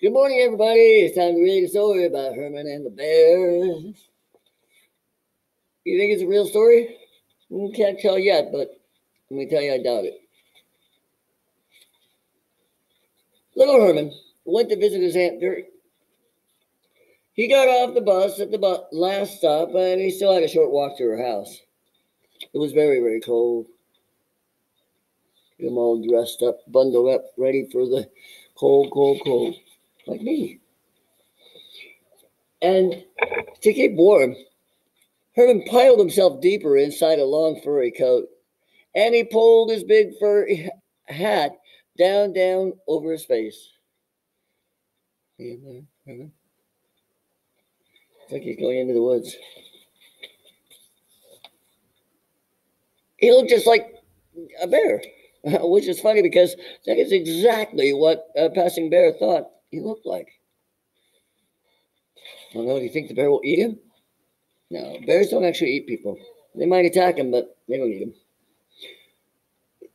Good morning, everybody. It's time to read a story about Herman and the Bears. You think it's a real story? Can't tell yet, but let me tell you, I doubt it. Little Herman went to visit his Aunt Dirk. He got off the bus at the last stop, and he still had a short walk to her house. It was very, very cold. I'm all dressed up, bundled up, ready for the cold, like me. And to keep warm, Herman piled himself deeper inside a long furry coat, and he pulled his big furry hat down over his face. Herman. It's like he's going into the woods. He looked just like a bear, which is funny because that is exactly what a passing bear thought he looked like. Oh no, do you think the bear will eat him? No, bears don't actually eat people. They might attack him, but they don't eat him.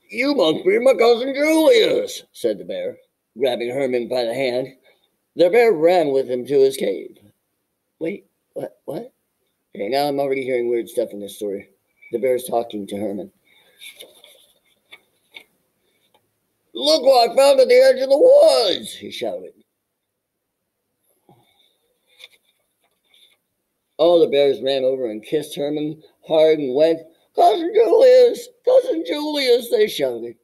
You must be my cousin Julius, said the bear, grabbing Herman by the hand. The bear ran with him to his cave. Wait, what? Okay, now I'm already hearing weird stuff in this story. The bear's talking to Herman. Look what I found at the edge of the woods, he shouted. All the bears ran over and kissed Herman hard and went, Cousin Julius, they shouted.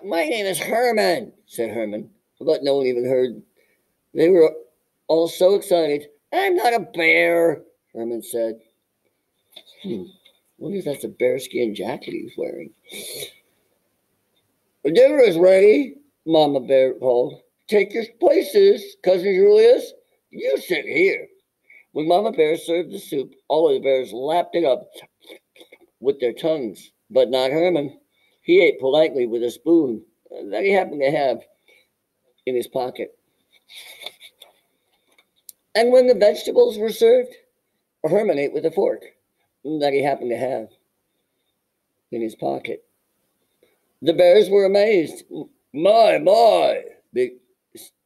My name is Herman, said Herman, but no one even heard. They were all so excited. I'm not a bear, Herman said. Wonder if that's a bearskin jacket he's wearing. The dinner is ready, Mama Bear called. Take your places, Cousin Julius. You sit here. When Mama Bear served the soup, all of the bears lapped it up with their tongues, but not Herman. He ate politely with a spoon that he happened to have in his pocket. And when the vegetables were served, Herman ate with a fork that he happened to have in his pocket. The bears were amazed. My,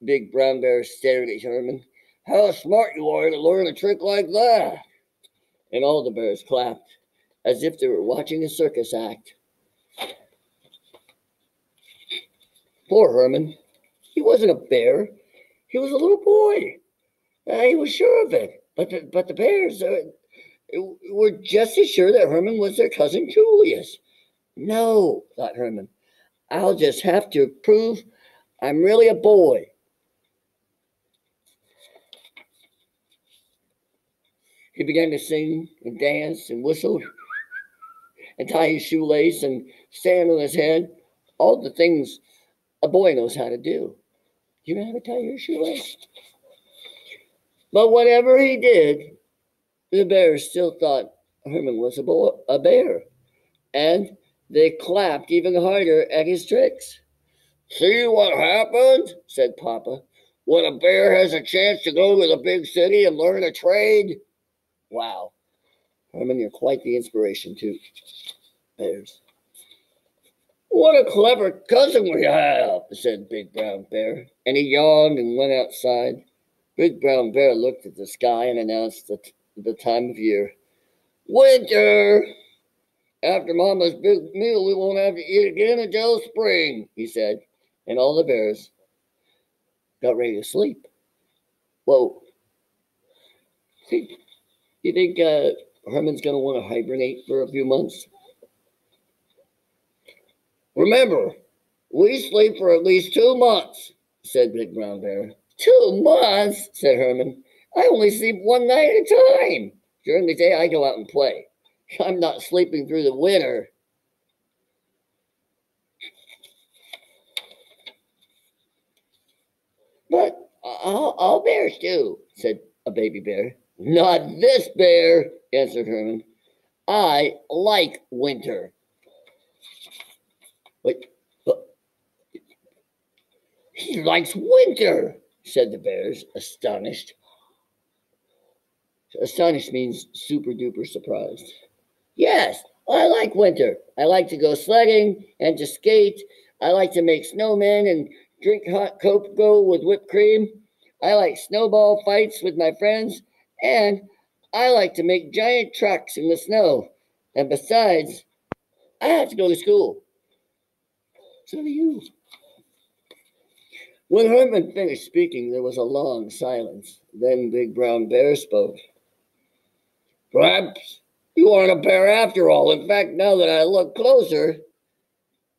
big brown bear stared at Herman. How smart you are to learn a trick like that. And all the bears clapped as if they were watching a circus act. Poor Herman. He wasn't a bear. He was a little boy. He was sure of it. But the bears were just as sure that Herman was their cousin Julius. No, thought Herman. I'll just have to prove I'm really a boy. He began to sing and dance and whistle and tie his shoelace and stand on his head. All the things a boy knows how to do. You know how to tie your shoelace? But whatever he did, the bears still thought Herman was a bear. And they clapped even harder at his tricks. See what happens, said Papa, when a bear has a chance to go to the big city and learn a trade. Wow. Herman, you're quite the inspiration to bears. What a clever cousin we have, said Big Brown Bear, and he yawned and went outside. Big Brown Bear looked at the sky and announced the time of year. Winter! After Mama's big meal, we won't have to eat again until spring, he said, and all the bears got ready to sleep. Whoa. You think Herman's going to want to hibernate for a few months? Remember, we sleep for at least 2 months, said Big Brown Bear. 2 months, said Herman. I only sleep one night at a time. During the day, I go out and play. I'm not sleeping through the winter. But all bears do, said a baby bear. Not this bear, answered Herman. I like winter. Wait, he likes winter, said the bears, astonished. Astonished means super duper surprised. Yes, I like winter. I like to go sledding and to skate. I like to make snowmen and drink hot cocoa with whipped cream. I like snowball fights with my friends. And I like to make giant tracks in the snow. And besides, I have to go to school. So do you. When Herman finished speaking, there was a long silence. Then Big Brown Bear spoke. Perhaps you aren't a bear after all. In fact, now that I look closer,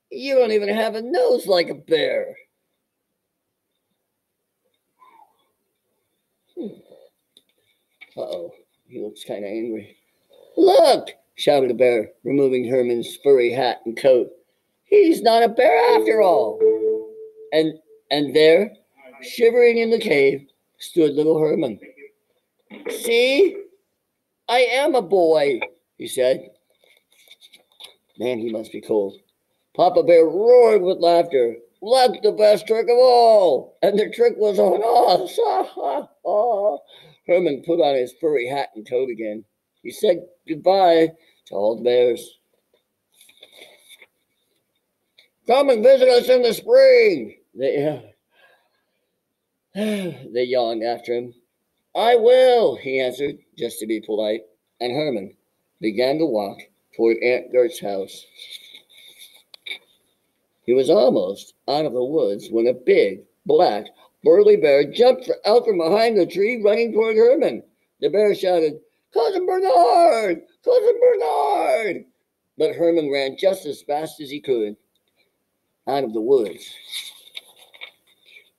you don't even have a nose like a bear. Uh-oh, he looks kind of angry. Look, shouted the bear, removing Herman's furry hat and coat. He's not a bear after all. And there, shivering in the cave, stood little Herman. See, I am a boy, he said. Man, he must be cold. Papa Bear roared with laughter. That's the best trick of all, and the trick was on us. Herman put on his furry hat and coat again. He said goodbye to all the bears. Come and visit us in the spring, they yawned after him. I will, he answered, just to be polite, and Herman began to walk toward Aunt Gert's house. He was almost out of the woods when a big, black, burly bear jumped out from behind the tree, running toward Herman. The bear shouted, Cousin Bernard! Cousin Bernard! But Herman ran just as fast as he could out of the woods.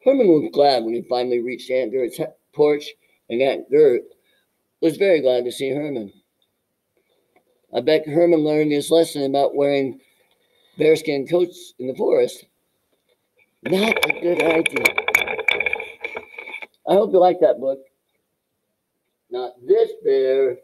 Herman was glad when he finally reached Aunt Gert's porch, and Aunt Gert was very glad to see Herman. I bet Herman learned his lesson about wearing bearskin coats in the forest. Not a good idea. I hope you like that book. Not this bear.